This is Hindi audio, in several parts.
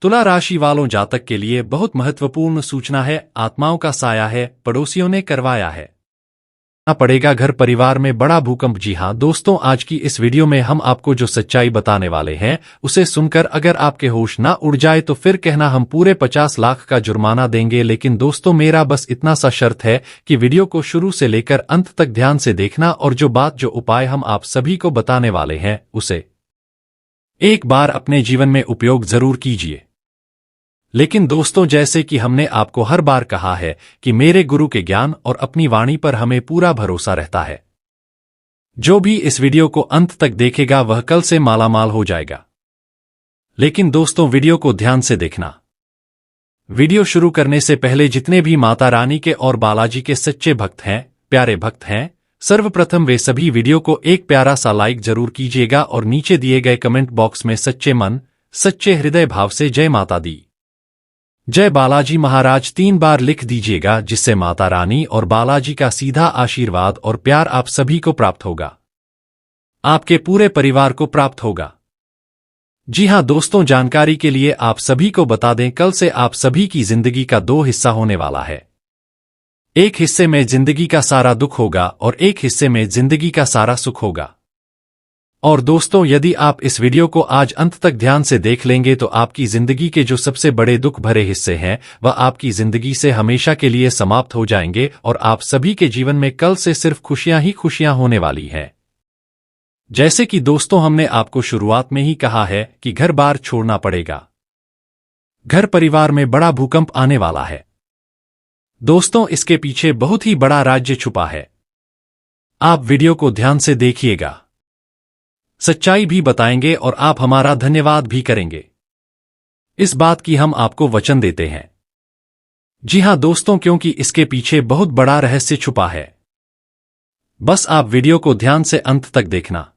तुला राशि वालों जातक के लिए बहुत महत्वपूर्ण सूचना है। आत्माओं का साया है, पड़ोसियों ने करवाया है पड़ेगा घर परिवार में बड़ा भूकंप। जी हां दोस्तों, आज की इस वीडियो में हम आपको जो सच्चाई बताने वाले हैं उसे सुनकर अगर आपके होश ना उड़ जाए तो फिर कहना हम पूरे 50 लाख का जुर्माना देंगे। लेकिन दोस्तों, मेरा बस इतना सा शर्त है कि वीडियो को शुरू से लेकर अंत तक ध्यान से देखना और जो उपाय हम आप सभी को बताने वाले हैं उसे एक बार अपने जीवन में उपयोग जरूर कीजिए। लेकिन दोस्तों, जैसे कि हमने आपको हर बार कहा है कि मेरे गुरु के ज्ञान और अपनी वाणी पर हमें पूरा भरोसा रहता है। जो भी इस वीडियो को अंत तक देखेगा वह कल से मालामाल हो जाएगा। लेकिन दोस्तों, वीडियो को ध्यान से देखना। वीडियो शुरू करने से पहले जितने भी माता रानी के और बालाजी के सच्चे भक्त हैं, प्यारे भक्त हैं, सर्वप्रथम वे सभी वीडियो को एक प्यारा सा लाइक जरूर कीजिएगा और नीचे दिए गए कमेंट बॉक्स में सच्चे मन, सच्चे हृदय भाव से जय माता दी, जय बालाजी महाराज 3 बार लिख दीजिएगा, जिससे माता रानी और बालाजी का सीधा आशीर्वाद और प्यार आप सभी को प्राप्त होगा, आपके पूरे परिवार को प्राप्त होगा। जी हां दोस्तों, जानकारी के लिए आप सभी को बता दें, कल से आप सभी की जिंदगी का 2 हिस्सा होने वाला है। एक हिस्से में जिंदगी का सारा दुख होगा और एक हिस्से में जिंदगी का सारा सुख होगा। और दोस्तों, यदि आप इस वीडियो को आज अंत तक ध्यान से देख लेंगे तो आपकी जिंदगी के जो सबसे बड़े दुख भरे हिस्से हैं वह आपकी जिंदगी से हमेशा के लिए समाप्त हो जाएंगे और आप सभी के जीवन में कल से सिर्फ खुशियां ही खुशियां होने वाली हैं। जैसे कि दोस्तों, हमने आपको शुरुआत में ही कहा है कि घर बार छोड़ना पड़ेगा, घर परिवार में बड़ा भूकंप आने वाला है। दोस्तों, इसके पीछे बहुत ही बड़ा राज्य छुपा है। आप वीडियो को ध्यान से देखिएगा, सच्चाई भी बताएंगे और आप हमारा धन्यवाद भी करेंगे। इस बात की हम आपको वचन देते हैं। जी हां दोस्तों, क्योंकि इसके पीछे बहुत बड़ा रहस्य छुपा है। बस आप वीडियो को ध्यान से अंत तक देखना।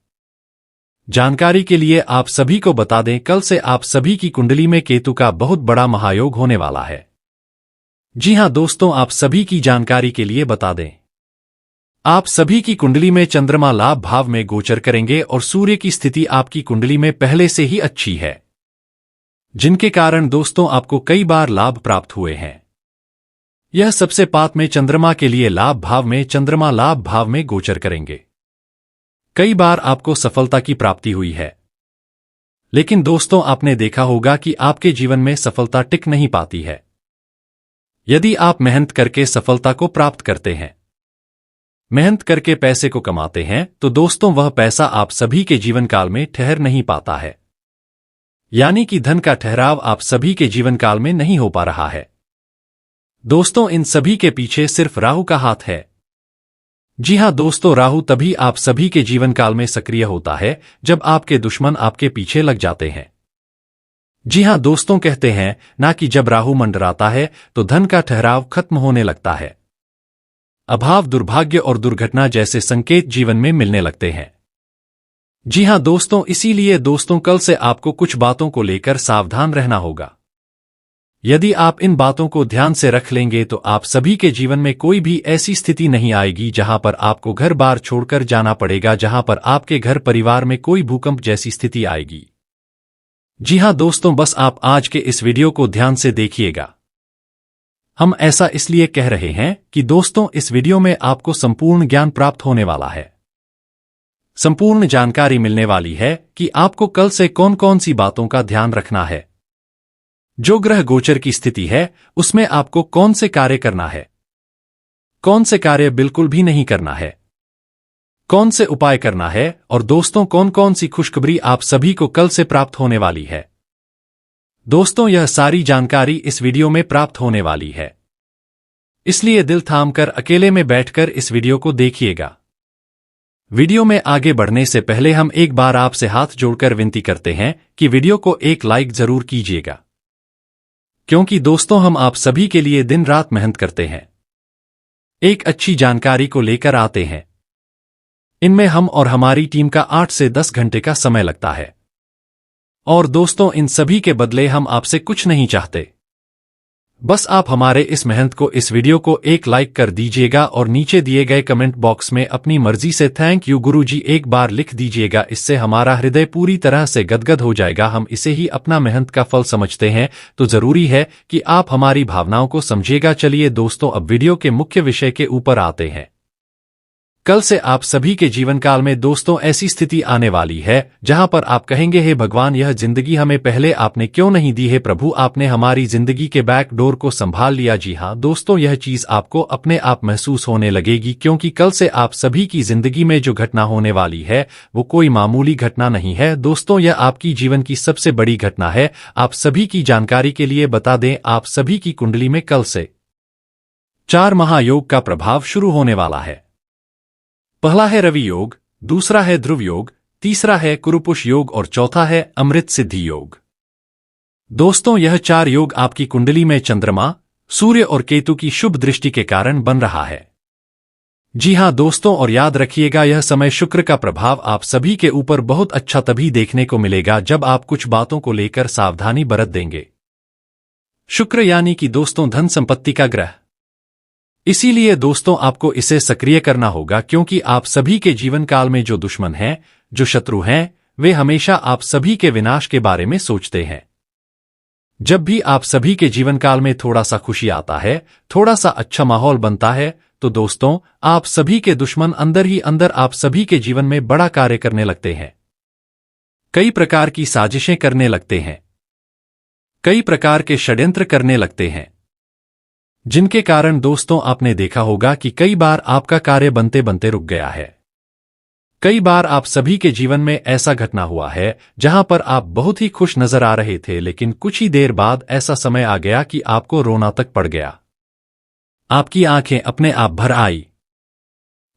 जानकारी के लिए आप सभी को बता दें, कल से आप सभी की कुंडली में केतु का बहुत बड़ा महायोग होने वाला है। जी हां दोस्तों, आप सभी की जानकारी के लिए बता दें, आप सभी की कुंडली में चंद्रमा लाभ भाव में गोचर करेंगे और सूर्य की स्थिति आपकी कुंडली में पहले से ही अच्छी है, जिनके कारण दोस्तों आपको कई बार लाभ प्राप्त हुए हैं। यह सबसे पात में चंद्रमा के लिए लाभ भाव में चंद्रमा लाभ भाव में गोचर करेंगे। कई बार आपको सफलता की प्राप्ति हुई है। लेकिन दोस्तों, आपने देखा होगा कि आपके जीवन में सफलता टिक नहीं पाती है। यदि आप मेहनत करके सफलता को प्राप्त करते हैं, मेहनत करके पैसे को कमाते हैं, तो दोस्तों वह पैसा आप सभी के जीवन काल में ठहर नहीं पाता है। यानी कि धन का ठहराव आप सभी के जीवन काल में नहीं हो पा रहा है। दोस्तों, इन सभी के पीछे सिर्फ राहु का हाथ है। जी हां दोस्तों, राहु तभी आप सभी के जीवन काल में सक्रिय होता है जब आपके दुश्मन आपके पीछे लग जाते हैं। जी हां दोस्तों, कहते हैं ना कि जब राहु मंडराता है तो धन का ठहराव खत्म होने लगता है। अभाव, दुर्भाग्य और दुर्घटना जैसे संकेत जीवन में मिलने लगते हैं। जी हां दोस्तों, इसीलिए दोस्तों कल से आपको कुछ बातों को लेकर सावधान रहना होगा। यदि आप इन बातों को ध्यान से रख लेंगे तो आप सभी के जीवन में कोई भी ऐसी स्थिति नहीं आएगी जहां पर आपको घर बार छोड़कर जाना पड़ेगा, जहां पर आपके घर परिवार में कोई भूकंप जैसी स्थिति आएगी। जी हां दोस्तों, बस आप आज के इस वीडियो को ध्यान से देखिएगा। हम ऐसा इसलिए कह रहे हैं कि दोस्तों इस वीडियो में आपको संपूर्ण ज्ञान प्राप्त होने वाला है। संपूर्ण जानकारी मिलने वाली है कि आपको कल से कौन कौन सी बातों का ध्यान रखना है, जो ग्रह गोचर की स्थिति है उसमें आपको कौन से कार्य करना है, कौन से कार्य बिल्कुल भी नहीं करना है, कौन से उपाय करना है और दोस्तों कौन कौन सी खुशखबरी आप सभी को कल से प्राप्त होने वाली है। दोस्तों, यह सारी जानकारी इस वीडियो में प्राप्त होने वाली है, इसलिए दिल थामकर अकेले में बैठकर इस वीडियो को देखिएगा। वीडियो में आगे बढ़ने से पहले हम एक बार आपसे हाथ जोड़कर विनती करते हैं कि वीडियो को एक लाइक जरूर कीजिएगा, क्योंकि दोस्तों हम आप सभी के लिए दिन रात मेहनत करते हैं, एक अच्छी जानकारी को लेकर आते हैं। इनमें हम और हमारी टीम का 8 से 10 घंटे का समय लगता है। और दोस्तों, इन सभी के बदले हम आपसे कुछ नहीं चाहते, बस आप हमारे इस मेहनत को, इस वीडियो को एक लाइक कर दीजिएगा और नीचे दिए गए कमेंट बॉक्स में अपनी मर्जी से थैंक यू गुरुजी एक बार लिख दीजिएगा। इससे हमारा हृदय पूरी तरह से गदगद हो जाएगा। हम इसे ही अपना मेहनत का फल समझते हैं, तो जरूरी है कि आप हमारी भावनाओं को समझिएगा। चलिए दोस्तों, अब वीडियो के मुख्य विषय के ऊपर आते हैं। कल से आप सभी के जीवन काल में दोस्तों ऐसी स्थिति आने वाली है जहां पर आप कहेंगे, हे भगवान, यह जिंदगी हमें पहले आपने क्यों नहीं दी है? प्रभु, आपने हमारी जिंदगी के बैक डोर को संभाल लिया। जी हां दोस्तों, यह चीज आपको अपने आप महसूस होने लगेगी, क्योंकि कल से आप सभी की जिंदगी में जो घटना होने वाली है वो कोई मामूली घटना नहीं है। दोस्तों, यह आपकी जीवन की सबसे बड़ी घटना है। आप सभी की जानकारी के लिए बता दें, आप सभी की कुंडली में कल से 4 महायोग का प्रभाव शुरू होने वाला है। पहला है रवि योग, दूसरा है ध्रुव योग, तीसरा है कुरुपुष योग और चौथा है अमृत सिद्धि योग। दोस्तों, यह 4 योग आपकी कुंडली में चंद्रमा, सूर्य और केतु की शुभ दृष्टि के कारण बन रहा है। जी हां दोस्तों, और याद रखिएगा, यह समय शुक्र का प्रभाव आप सभी के ऊपर बहुत अच्छा तभी देखने को मिलेगा जब आप कुछ बातों को लेकर सावधानी बरत देंगे। शुक्र यानी कि दोस्तों धन संपत्ति का ग्रह, इसीलिए दोस्तों आपको इसे सक्रिय करना होगा, क्योंकि आप सभी के जीवन काल में जो दुश्मन हैं, जो शत्रु हैं, वे हमेशा आप सभी के विनाश के बारे में सोचते हैं। जब भी आप सभी के जीवन काल में थोड़ा सा खुशी आता है, थोड़ा सा अच्छा माहौल बनता है, तो दोस्तों आप सभी के दुश्मन अंदर ही अंदर आप सभी के जीवन में बड़ा कार्य करने लगते हैं। कई प्रकार की साजिशें करने लगते हैं, कई प्रकार के षड्यंत्र करने लगते हैं, जिनके कारण दोस्तों आपने देखा होगा कि कई बार आपका कार्य बनते बनते रुक गया है। कई बार आप सभी के जीवन में ऐसा घटना हुआ है जहां पर आप बहुत ही खुश नजर आ रहे थे, लेकिन कुछ ही देर बाद ऐसा समय आ गया कि आपको रोना तक पड़ गया, आपकी आंखें अपने आप भर आई।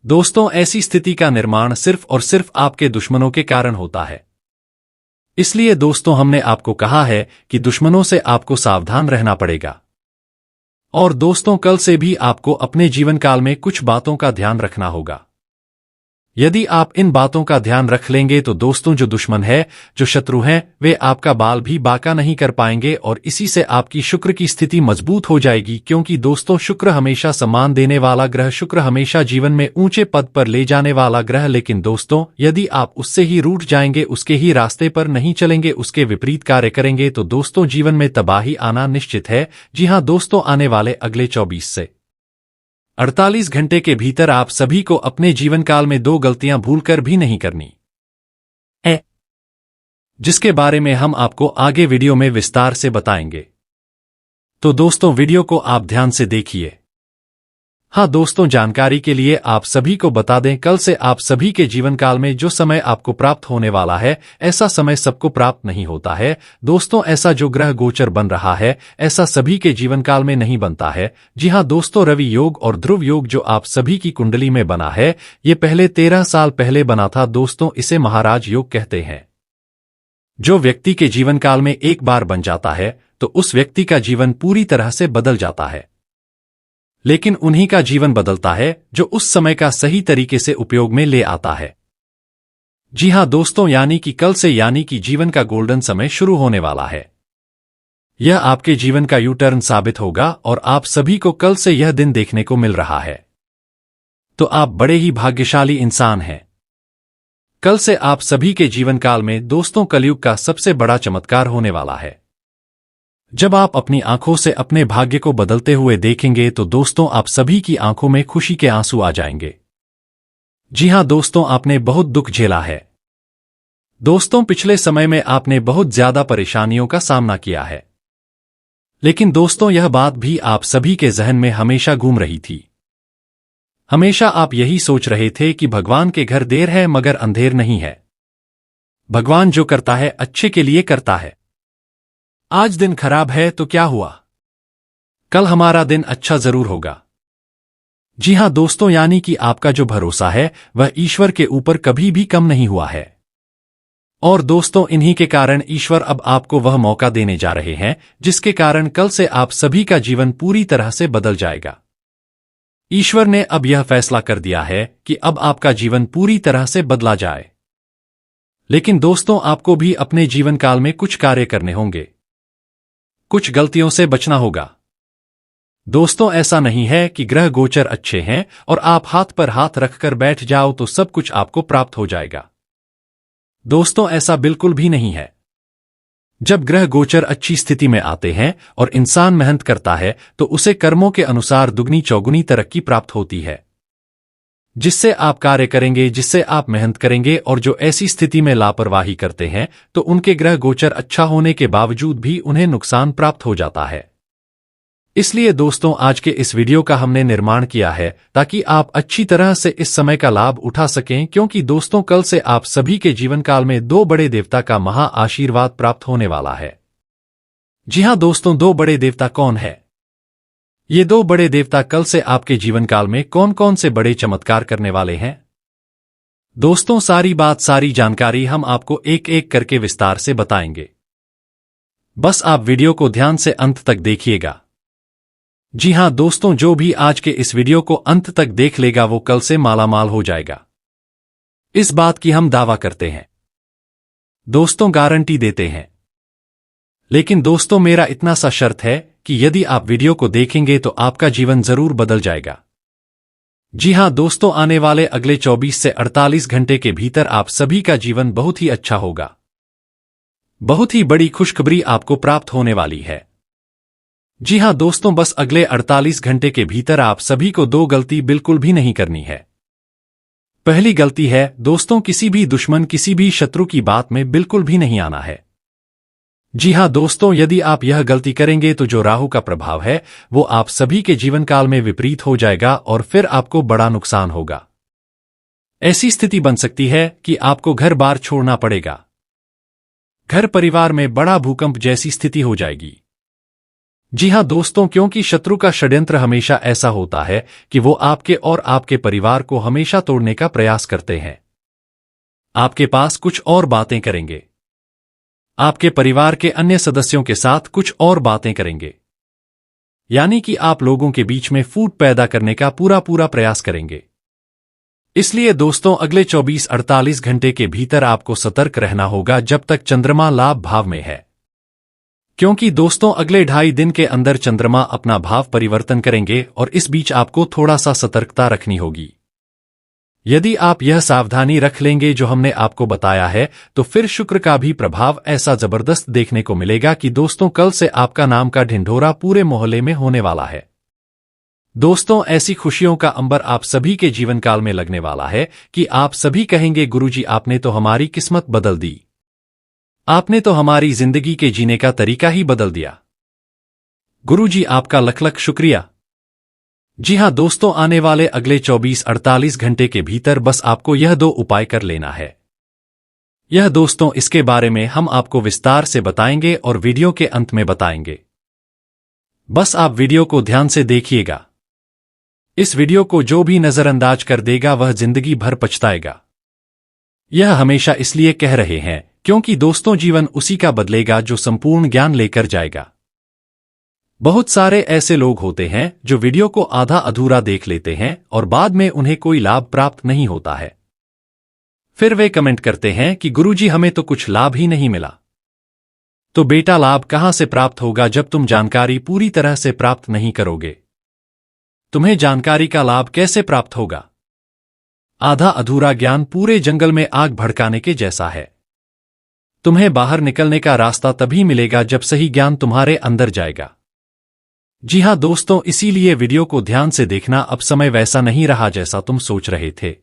दोस्तों, ऐसी स्थिति का निर्माण सिर्फ और सिर्फ आपके दुश्मनों के कारण होता है। इसलिए दोस्तों हमने आपको कहा है कि दुश्मनों से आपको सावधान रहना पड़ेगा। और दोस्तों, कल से भी आपको अपने जीवन काल में कुछ बातों का ध्यान रखना होगा। यदि आप इन बातों का ध्यान रख लेंगे तो दोस्तों जो दुश्मन है, जो शत्रु हैं, वे आपका बाल भी बाका नहीं कर पाएंगे और इसी से आपकी शुक्र की स्थिति मजबूत हो जाएगी। क्योंकि दोस्तों शुक्र हमेशा सम्मान देने वाला ग्रह, शुक्र हमेशा जीवन में ऊंचे पद पर ले जाने वाला ग्रह। लेकिन दोस्तों यदि आप उससे ही रूठ जाएंगे, उसके ही रास्ते पर नहीं चलेंगे, उसके विपरीत कार्य करेंगे, तो दोस्तों जीवन में तबाही आना निश्चित है। जी हां दोस्तों, आने वाले अगले 24 से 48 घंटे के भीतर आप सभी को अपने जीवन काल में 2 गलतियां भूलकर भी नहीं करनी है, जिसके बारे में हम आपको आगे वीडियो में विस्तार से बताएंगे। तो दोस्तों वीडियो को आप ध्यान से देखिए। हाँ दोस्तों, जानकारी के लिए आप सभी को बता दें, कल से आप सभी के जीवन काल में जो समय आपको प्राप्त होने वाला है, ऐसा समय सबको प्राप्त नहीं होता है। दोस्तों ऐसा जो ग्रह गोचर बन रहा है, ऐसा सभी के जीवन काल में नहीं बनता है। जी हाँ दोस्तों, रवि योग और ध्रुव योग जो आप सभी की कुंडली में बना है, ये पहले 13 साल पहले बना था। दोस्तों इसे महाराज योग कहते हैं। जो व्यक्ति के जीवन काल में एक बार बन जाता है तो उस व्यक्ति का जीवन पूरी तरह से बदल जाता है। लेकिन उन्हीं का जीवन बदलता है जो उस समय का सही तरीके से उपयोग में ले आता है। जी हां दोस्तों, यानी कि कल से, यानी कि जीवन का गोल्डन समय शुरू होने वाला है। यह आपके जीवन का यू टर्न साबित होगा और आप सभी को कल से यह दिन देखने को मिल रहा है। तो आप बड़े ही भाग्यशाली इंसान हैं। कल से आप सभी के जीवन काल में दोस्तों कलयुग का सबसे बड़ा चमत्कार होने वाला है। जब आप अपनी आंखों से अपने भाग्य को बदलते हुए देखेंगे तो दोस्तों आप सभी की आंखों में खुशी के आंसू आ जाएंगे। जी हां दोस्तों, आपने बहुत दुख झेला है। दोस्तों पिछले समय में आपने बहुत ज्यादा परेशानियों का सामना किया है। लेकिन दोस्तों यह बात भी आप सभी के जहन में हमेशा घूम रही थी। हमेशा आप यही सोच रहे थे कि भगवान के घर देर है मगर अंधेर नहीं है। भगवान जो करता है अच्छे के लिए करता है। आज दिन खराब है तो क्या हुआ, कल हमारा दिन अच्छा जरूर होगा। जी हां दोस्तों, यानी कि आपका जो भरोसा है वह ईश्वर के ऊपर कभी भी कम नहीं हुआ है। और दोस्तों इन्हीं के कारण ईश्वर अब आपको वह मौका देने जा रहे हैं जिसके कारण कल से आप सभी का जीवन पूरी तरह से बदल जाएगा। ईश्वर ने अब यह फैसला कर दिया है कि अब आपका जीवन पूरी तरह से बदला जाए। लेकिन दोस्तों आपको भी अपने जीवन काल में कुछ कार्य करने होंगे, कुछ गलतियों से बचना होगा। दोस्तों, ऐसा नहीं है कि ग्रह गोचर अच्छे हैं और आप हाथ पर हाथ रखकर बैठ जाओ तो सब कुछ आपको प्राप्त हो जाएगा। दोस्तों, ऐसा बिल्कुल भी नहीं है। जब ग्रह गोचर अच्छी स्थिति में आते हैं और इंसान मेहनत करता है तो उसे कर्मों के अनुसार दुगनी चौगुनी तरक्की प्राप्त होती है। जिससे आप कार्य करेंगे, जिससे आप मेहनत करेंगे, और जो ऐसी स्थिति में लापरवाही करते हैं तो उनके ग्रह गोचर अच्छा होने के बावजूद भी उन्हें नुकसान प्राप्त हो जाता है। इसलिए दोस्तों, आज के इस वीडियो का हमने निर्माण किया है ताकि आप अच्छी तरह से इस समय का लाभ उठा सकें, क्योंकि दोस्तों कल से आप सभी के जीवन काल में दो बड़े देवता का महा आशीर्वाद प्राप्त होने वाला है। जी हां दोस्तों, दो बड़े देवता कौन है? ये दो बड़े देवता कल से आपके जीवन काल में कौन कौन से बड़े चमत्कार करने वाले हैं? दोस्तों, सारी बात, सारी जानकारी हम आपको एक एक करके विस्तार से बताएंगे। बस आप वीडियो को ध्यान से अंत तक देखिएगा। जी हां दोस्तों, जो भी आज के इस वीडियो को अंत तक देख लेगा वो कल से मालामाल हो जाएगा। इस बात की हम दावा करते हैं। दोस्तों, गारंटी देते हैं। लेकिन दोस्तों, मेरा इतना सा शर्त है कि यदि आप वीडियो को देखेंगे तो आपका जीवन जरूर बदल जाएगा। जी हां दोस्तों, आने वाले अगले 24 से 48 घंटे के भीतर आप सभी का जीवन बहुत ही अच्छा होगा। बहुत ही बड़ी खुशखबरी आपको प्राप्त होने वाली है। जी हां दोस्तों, बस अगले 48 घंटे के भीतर आप सभी को दो गलती बिल्कुल भी नहीं करनी है। पहली गलती है दोस्तों, किसी भी दुश्मन, किसी भी शत्रु की बात में बिल्कुल भी नहीं आना है। जी हां दोस्तों, यदि आप यह गलती करेंगे तो जो राहु का प्रभाव है वो आप सभी के जीवन काल में विपरीत हो जाएगा और फिर आपको बड़ा नुकसान होगा। ऐसी स्थिति बन सकती है कि आपको घर बार छोड़ना पड़ेगा। घर परिवार में बड़ा भूकंप जैसी स्थिति हो जाएगी। जी हां दोस्तों, क्योंकि शत्रु का षड्यंत्र हमेशा ऐसा होता है कि वो आपके और आपके परिवार को हमेशा तोड़ने का प्रयास करते हैं। आपके पास कुछ और बातें करेंगे, आपके परिवार के अन्य सदस्यों के साथ कुछ और बातें करेंगे, यानी कि आप लोगों के बीच में फूट पैदा करने का पूरा प्रयास करेंगे। इसलिए दोस्तों, अगले 24-48 घंटे के भीतर आपको सतर्क रहना होगा जब तक चंद्रमा लाभ भाव में है। क्योंकि दोस्तों, अगले 2.5 दिन के अंदर चंद्रमा अपना भाव परिवर्तन करेंगे और इस बीच आपको थोड़ा सा सतर्कता रखनी होगी। यदि आप यह सावधानी रख लेंगे जो हमने आपको बताया है तो फिर शुक्र का भी प्रभाव ऐसा जबरदस्त देखने को मिलेगा कि दोस्तों कल से आपका नाम का ढिंढोरा पूरे मोहल्ले में होने वाला है। दोस्तों, ऐसी खुशियों का अंबर आप सभी के जीवन काल में लगने वाला है कि आप सभी कहेंगे, गुरुजी आपने तो हमारी किस्मत बदल दी, आपने तो हमारी जिंदगी के जीने का तरीका ही बदल दिया। गुरुजी आपका लख लख शुक्रिया। जी हां दोस्तों, आने वाले अगले 24-48 घंटे के भीतर बस आपको यह दो उपाय कर लेना है। यह दोस्तों, इसके बारे में हम आपको विस्तार से बताएंगे और वीडियो के अंत में बताएंगे। बस आप वीडियो को ध्यान से देखिएगा। इस वीडियो को जो भी नजरअंदाज कर देगा वह जिंदगी भर पछताएगा। यह हमेशा इसलिए कह रहे हैं क्योंकि दोस्तों, जीवन उसी का बदलेगा जो संपूर्ण ज्ञान लेकर जाएगा। बहुत सारे ऐसे लोग होते हैं जो वीडियो को आधा अधूरा देख लेते हैं और बाद में उन्हें कोई लाभ प्राप्त नहीं होता है। फिर वे कमेंट करते हैं कि गुरुजी हमें तो कुछ लाभ ही नहीं मिला। तो बेटा, लाभ कहां से प्राप्त होगा जब तुम जानकारी पूरी तरह से प्राप्त नहीं करोगे? तुम्हें जानकारी का लाभ कैसे प्राप्त होगा? आधा अधूरा ज्ञान पूरे जंगल में आग भड़काने के जैसा है। तुम्हें बाहर निकलने का रास्ता तभी मिलेगा जब सही ज्ञान तुम्हारे अंदर जाएगा। जी हां दोस्तों, इसीलिए वीडियो को ध्यान से देखना। अब समय वैसा नहीं रहा जैसा तुम सोच रहे थे।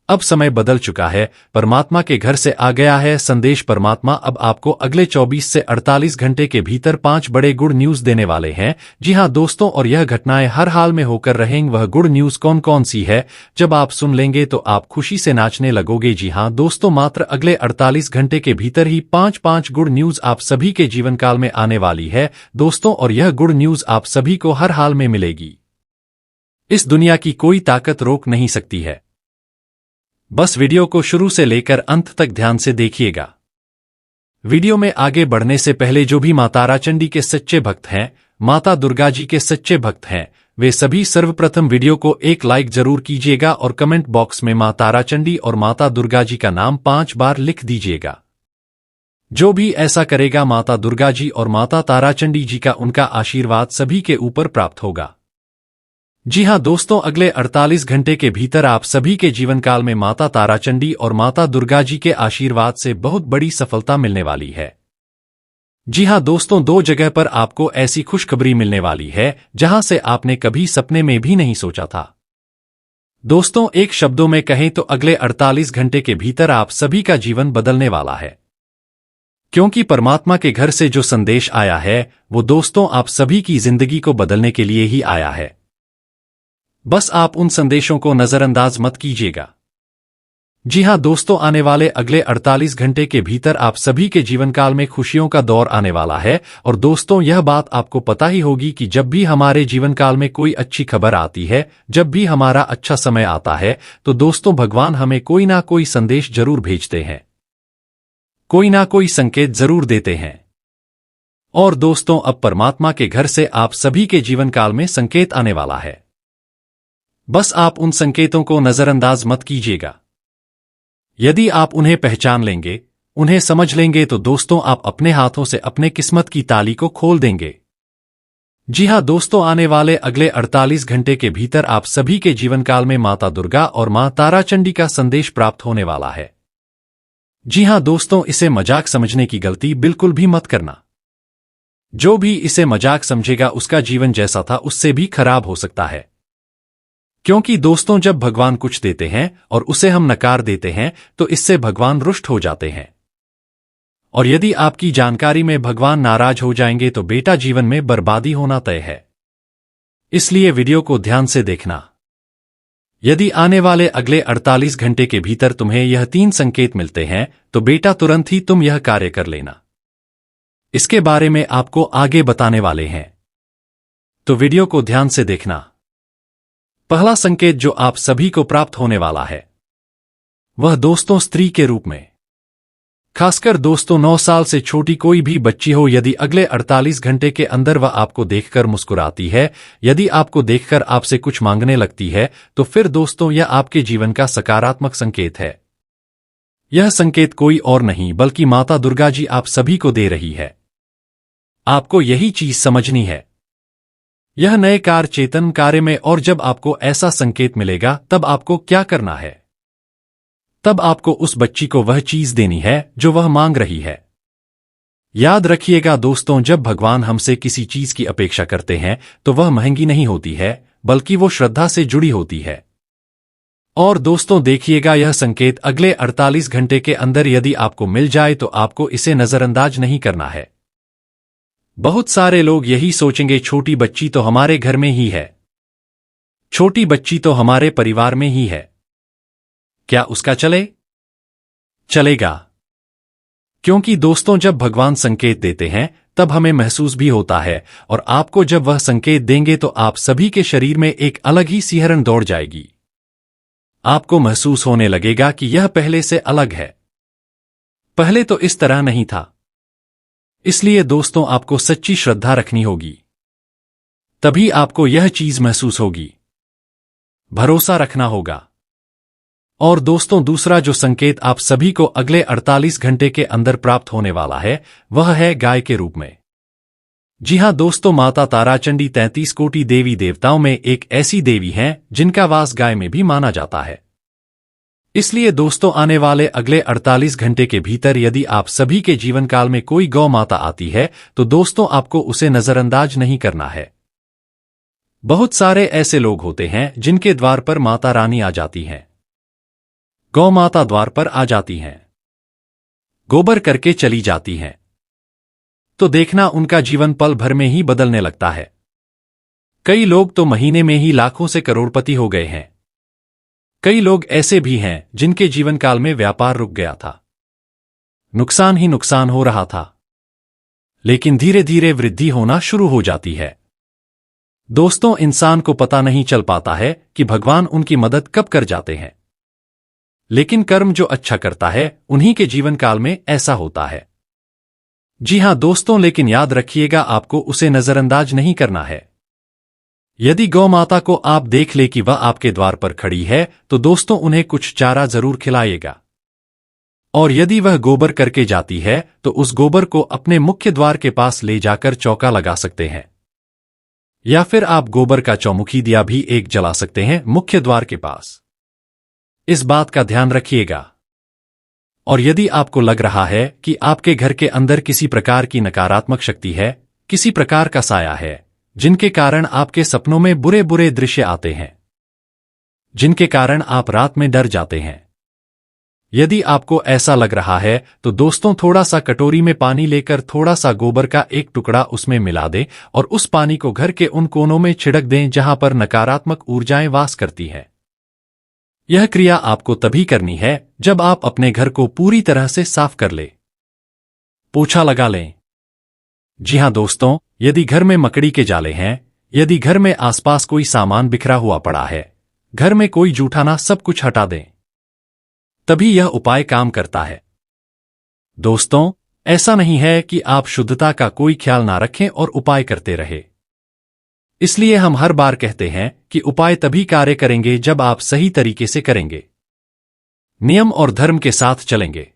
अब समय बदल चुका है, परमात्मा के घर से आ गया है संदेश। परमात्मा अब आपको अगले 24 से 48 घंटे के भीतर 5 बड़े गुड न्यूज देने वाले हैं। जी हां दोस्तों, और यह घटनाएं हर हाल में होकर रहेंगी। वह गुड न्यूज कौन कौन सी है, जब आप सुन लेंगे तो आप खुशी से नाचने लगोगे। जी हां दोस्तों, मात्र अगले 48 घंटे के भीतर ही 5 गुड न्यूज आप सभी के जीवन काल में आने वाली है दोस्तों, और यह गुड न्यूज आप सभी को हर हाल में मिलेगी। इस दुनिया की कोई ताकत रोक नहीं सकती है। बस वीडियो को शुरू से लेकर अंत तक ध्यान से देखिएगा। वीडियो में आगे बढ़ने से पहले जो भी माता ताराचंडी के सच्चे भक्त हैं, माता दुर्गा जी के सच्चे भक्त हैं, वे सभी सर्वप्रथम वीडियो को एक लाइक जरूर कीजिएगा और कमेंट बॉक्स में माता ताराचंडी और माता दुर्गा जी का नाम 5 बार लिख दीजिएगा। जो भी ऐसा करेगा, माता दुर्गा जी और माता ताराचंडी जी का उनका आशीर्वाद सभी के ऊपर प्राप्त होगा। जी हां दोस्तों, अगले 48 घंटे के भीतर आप सभी के जीवन काल में माता ताराचंडी और माता दुर्गा जी के आशीर्वाद से बहुत बड़ी सफलता मिलने वाली है। जी हां दोस्तों, 2 जगह पर आपको ऐसी खुशखबरी मिलने वाली है जहां से आपने कभी सपने में भी नहीं सोचा था। दोस्तों, एक शब्दों में कहें तो अगले 48 घंटे के भीतर आप सभी का जीवन बदलने वाला है, क्योंकि परमात्मा के घर से जो संदेश आया है वो दोस्तों आप सभी की जिंदगी को बदलने के लिए ही आया है। बस आप उन संदेशों को नजरअंदाज मत कीजिएगा। जी हां दोस्तों, आने वाले अगले 48 घंटे के भीतर आप सभी के जीवन काल में खुशियों का दौर आने वाला है। और दोस्तों, यह बात आपको पता ही होगी कि जब भी हमारे जीवन काल में कोई अच्छी खबर आती है, जब भी हमारा अच्छा समय आता है, तो दोस्तों भगवान हमें कोई ना कोई संदेश जरूर भेजते हैं, कोई ना कोई संकेत जरूर देते हैं। और दोस्तों, अब परमात्मा के घर से आप सभी के जीवन काल में संकेत आने वाला है। बस आप उन संकेतों को नजरअंदाज मत कीजिएगा। यदि आप उन्हें पहचान लेंगे, उन्हें समझ लेंगे, तो दोस्तों आप अपने हाथों से अपने किस्मत की ताली को खोल देंगे। जी हां दोस्तों, आने वाले अगले 48 घंटे के भीतर आप सभी के जीवन काल में माता दुर्गा और मां ताराचंडी का संदेश प्राप्त होने वाला है। जी हां दोस्तों, इसे मजाक समझने की गलती बिल्कुल भी मत करना। जो भी इसे मजाक समझेगा उसका जीवन जैसा था उससे भी खराब हो सकता है। क्योंकि दोस्तों, जब भगवान कुछ देते हैं और उसे हम नकार देते हैं तो इससे भगवान रुष्ट हो जाते हैं। और यदि आपकी जानकारी में भगवान नाराज हो जाएंगे तो बेटा जीवन में बर्बादी होना तय है। इसलिए वीडियो को ध्यान से देखना। यदि आने वाले अगले 48 घंटे के भीतर तुम्हें यह 3 संकेत मिलते हैं तो बेटा तुरंत ही तुम यह कार्य कर लेना। इसके बारे में आपको आगे बताने वाले हैं, तो वीडियो को ध्यान से देखना। पहला संकेत जो आप सभी को प्राप्त होने वाला है वह दोस्तों स्त्री के रूप में, खासकर दोस्तों 9 साल से छोटी कोई भी बच्ची हो, यदि अगले 48 घंटे के अंदर वह आपको देखकर मुस्कुराती है, यदि आपको देखकर आपसे कुछ मांगने लगती है, तो फिर दोस्तों यह आपके जीवन का सकारात्मक संकेत है। यह संकेत कोई और नहीं बल्कि माता दुर्गा जी आप सभी को दे रही है। आपको यही चीज समझनी है। यह नए कार्य चेतन कार्य में, और जब आपको ऐसा संकेत मिलेगा तब आपको क्या करना है? तब आपको उस बच्ची को वह चीज देनी है जो वह मांग रही है। याद रखिएगा दोस्तों, जब भगवान हमसे किसी चीज की अपेक्षा करते हैं तो वह महंगी नहीं होती है बल्कि वो श्रद्धा से जुड़ी होती है। और दोस्तों देखिएगा, यह संकेत अगले 48 घंटे के अंदर यदि आपको मिल जाए तो आपको इसे नजरअंदाज नहीं करना है। बहुत सारे लोग यही सोचेंगे, छोटी बच्ची तो हमारे घर में ही है, छोटी बच्ची तो हमारे परिवार में ही है, क्या उसका चलेगा? क्योंकि दोस्तों जब भगवान संकेत देते हैं तब हमें महसूस भी होता है, और आपको जब वह संकेत देंगे तो आप सभी के शरीर में एक अलग ही सिहरन दौड़ जाएगी। आपको महसूस होने लगेगा कि यह पहले से अलग है, पहले तो इस तरह नहीं था। इसलिए दोस्तों आपको सच्ची श्रद्धा रखनी होगी, तभी आपको यह चीज महसूस होगी। भरोसा रखना होगा। और दोस्तों दूसरा जो संकेत आप सभी को अगले 48 घंटे के अंदर प्राप्त होने वाला है वह है गाय के रूप में। जी हां दोस्तों, माता ताराचंडी 33 कोटि देवी देवताओं में एक ऐसी देवी हैं जिनका वास गाय में भी माना जाता है। इसलिए दोस्तों आने वाले अगले 48 घंटे के भीतर यदि आप सभी के जीवन काल में कोई गौ माता आती है तो दोस्तों आपको उसे नजरअंदाज नहीं करना है। बहुत सारे ऐसे लोग होते हैं जिनके द्वार पर माता रानी आ जाती हैं, गौ माता द्वार पर आ जाती हैं, गोबर करके चली जाती हैं, तो देखना उनका जीवन पल भर में ही बदलने लगता है। कई लोग तो महीने में ही लाखों से करोड़पति हो गए हैं। कई लोग ऐसे भी हैं जिनके जीवन काल में व्यापार रुक गया था, नुकसान ही नुकसान हो रहा था, लेकिन धीरे धीरे वृद्धि होना शुरू हो जाती है। दोस्तों इंसान को पता नहीं चल पाता है कि भगवान उनकी मदद कब कर जाते हैं, लेकिन कर्म जो अच्छा करता है उन्हीं के जीवन काल में ऐसा होता है। जी हां दोस्तों, लेकिन याद रखिएगा आपको उसे नजरअंदाज नहीं करना है। यदि गौ माता को आप देख ले कि वह आपके द्वार पर खड़ी है तो दोस्तों उन्हें कुछ चारा जरूर खिलाइएगा। और यदि वह गोबर करके जाती है तो उस गोबर को अपने मुख्य द्वार के पास ले जाकर चौका लगा सकते हैं, या फिर आप गोबर का चौमुखी दिया भी एक जला सकते हैं मुख्य द्वार के पास। इस बात का ध्यान रखिएगा। और यदि आपको लग रहा है कि आपके घर के अंदर किसी प्रकार की नकारात्मक शक्ति है, किसी प्रकार का साया है, जिनके कारण आपके सपनों में बुरे बुरे दृश्य आते हैं, जिनके कारण आप रात में डर जाते हैं, यदि आपको ऐसा लग रहा है तो दोस्तों थोड़ा सा कटोरी में पानी लेकर थोड़ा सा गोबर का एक टुकड़ा उसमें मिला दें और उस पानी को घर के उन कोनों में छिड़क दें जहां पर नकारात्मक ऊर्जाएं वास करती हैं। यह क्रिया आपको तभी करनी है जब आप अपने घर को पूरी तरह से साफ कर ले, पोछा लगा लें। जी हां दोस्तों, यदि घर में मकड़ी के जाले हैं, यदि घर में आसपास कोई सामान बिखरा हुआ पड़ा है, घर में कोई जूठाना, सब कुछ हटा दें, तभी यह उपाय काम करता है। दोस्तों, ऐसा नहीं है कि आप शुद्धता का कोई ख्याल ना रखें और उपाय करते रहे। इसलिए हम हर बार कहते हैं कि उपाय तभी कार्य करेंगे जब आप सही तरीके से करेंगे, नियम और धर्म के साथ चलेंगे।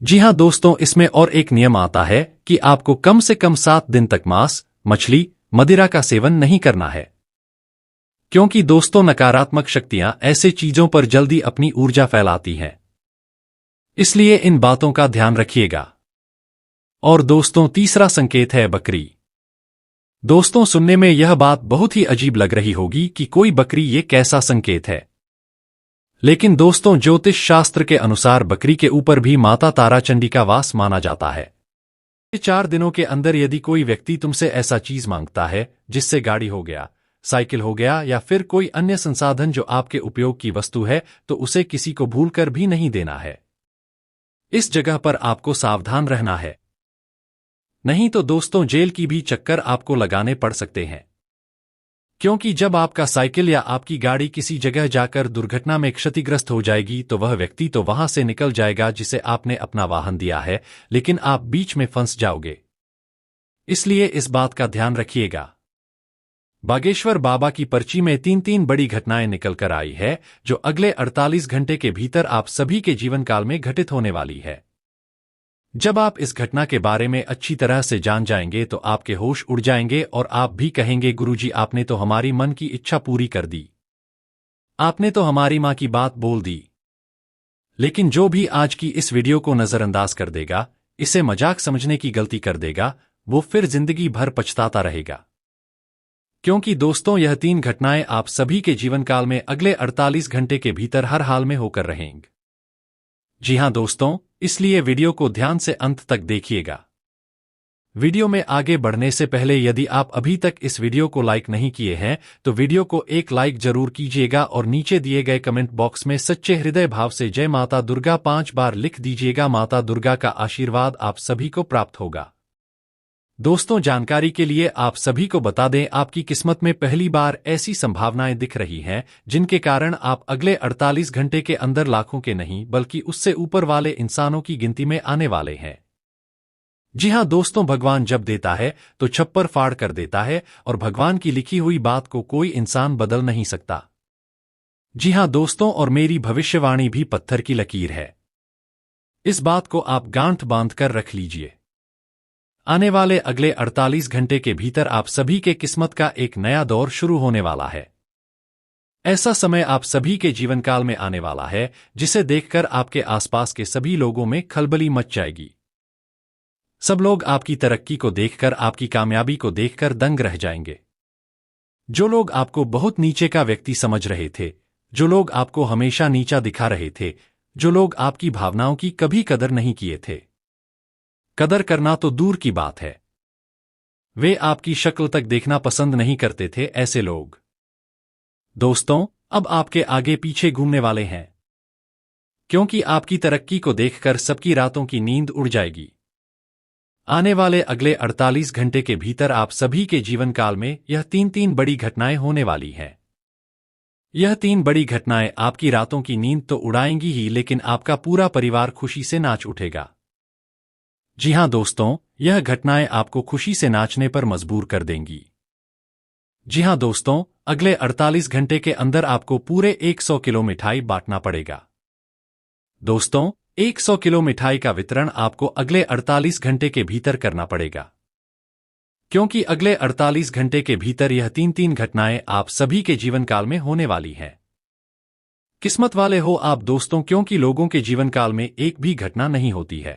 जी हां दोस्तों, इसमें और एक नियम आता है कि आपको कम से कम 7 दिन तक मांस, मछली, मदिरा का सेवन नहीं करना है, क्योंकि दोस्तों नकारात्मक शक्तियां ऐसे चीजों पर जल्दी अपनी ऊर्जा फैलाती हैं। इसलिए इन बातों का ध्यान रखिएगा। और दोस्तों तीसरा संकेत है बकरी। दोस्तों सुनने में यह बात बहुत ही अजीब लग रही होगी कि कोई बकरी, ये कैसा संकेत है, लेकिन दोस्तों ज्योतिष शास्त्र के अनुसार बकरी के ऊपर भी माता ताराचंडी का वास माना जाता है। 4 दिनों के अंदर यदि कोई व्यक्ति तुमसे ऐसा चीज मांगता है जिससे गाड़ी हो गया, साइकिल हो गया या फिर कोई अन्य संसाधन जो आपके उपयोग की वस्तु है, तो उसे किसी को भूलकर भी नहीं देना है। इस जगह पर आपको सावधान रहना है, नहीं तो दोस्तों जेल की भी चक्कर आपको लगाने पड़ सकते हैं। क्योंकि जब आपका साइकिल या आपकी गाड़ी किसी जगह जाकर दुर्घटना में क्षतिग्रस्त हो जाएगी तो वह व्यक्ति तो वहां से निकल जाएगा जिसे आपने अपना वाहन दिया है, लेकिन आप बीच में फंस जाओगे। इसलिए इस बात का ध्यान रखिएगा। बागेश्वर बाबा की पर्ची में 3 बड़ी घटनाएं निकल कर आई है जो अगले 48 घंटे के भीतर आप सभी के जीवन काल में घटित होने वाली है। जब आप इस घटना के बारे में अच्छी तरह से जान जाएंगे तो आपके होश उड़ जाएंगे और आप भी कहेंगे, गुरुजी आपने तो हमारी मन की इच्छा पूरी कर दी, आपने तो हमारी मां की बात बोल दी। लेकिन जो भी आज की इस वीडियो को नजरअंदाज कर देगा, इसे मजाक समझने की गलती कर देगा, वो फिर जिंदगी भर पछताता रहेगा। क्योंकि दोस्तों यह 3 घटनाएं आप सभी के जीवन काल में अगले 48 घंटे के भीतर हर हाल में होकर रहेंगी। जी हां दोस्तों, इसलिए वीडियो को ध्यान से अंत तक देखिएगा। वीडियो में आगे बढ़ने से पहले यदि आप अभी तक इस वीडियो को लाइक नहीं किए हैं तो वीडियो को एक लाइक जरूर कीजिएगा और नीचे दिए गए कमेंट बॉक्स में सच्चे हृदय भाव से जय माता दुर्गा 5 बार लिख दीजिएगा। माता दुर्गा का आशीर्वाद आप सभी को प्राप्त होगा। दोस्तों जानकारी के लिए आप सभी को बता दें, आपकी किस्मत में पहली बार ऐसी संभावनाएं दिख रही हैं जिनके कारण आप अगले 48 घंटे के अंदर लाखों के नहीं बल्कि उससे ऊपर वाले इंसानों की गिनती में आने वाले हैं। जी हां दोस्तों, भगवान जब देता है तो छप्पर फाड़ कर देता है और भगवान की लिखी हुई बात को कोई इंसान बदल नहीं सकता। जी हां दोस्तों, और मेरी भविष्यवाणी भी पत्थर की लकीर है। इस बात को आप गांठ बांध कर रख लीजिए। आने वाले अगले 48 घंटे के भीतर आप सभी के किस्मत का एक नया दौर शुरू होने वाला है। ऐसा समय आप सभी के जीवन काल में आने वाला है जिसे देखकर आपके आसपास के सभी लोगों में खलबली मच जाएगी। सब लोग आपकी तरक्की को देखकर, आपकी कामयाबी को देखकर दंग रह जाएंगे। जो लोग आपको बहुत नीचे का व्यक्ति समझ रहे थे, जो लोग आपको हमेशा नीचा दिखा रहे थे, जो लोग आपकी भावनाओं की कभी कदर नहीं किए थे, कदर करना तो दूर की बात है, वे आपकी शक्ल तक देखना पसंद नहीं करते थे, ऐसे लोग दोस्तों अब आपके आगे पीछे घूमने वाले हैं। क्योंकि आपकी तरक्की को देखकर सबकी रातों की नींद उड़ जाएगी। आने वाले अगले 48 घंटे के भीतर आप सभी के जीवन काल में यह 3 बड़ी घटनाएं होने वाली हैं। यह 3 बड़ी घटनाएं आपकी रातों की नींद तो उड़ाएंगी ही, लेकिन आपका पूरा परिवार खुशी से नाच उठेगा। जी हां दोस्तों, यह घटनाएं आपको खुशी से नाचने पर मजबूर कर देंगी। जी हां दोस्तों, अगले 48 घंटे के अंदर आपको पूरे 100 किलो मिठाई बांटना पड़ेगा। दोस्तों 100 किलो मिठाई का वितरण आपको अगले 48 घंटे के भीतर करना पड़ेगा, क्योंकि अगले 48 घंटे के भीतर यह तीन घटनाएं आप सभी के जीवन काल में होने वाली हैं। किस्मत वाले हो आप दोस्तों, क्योंकि लोगों के जीवन काल में एक भी घटना नहीं होती है।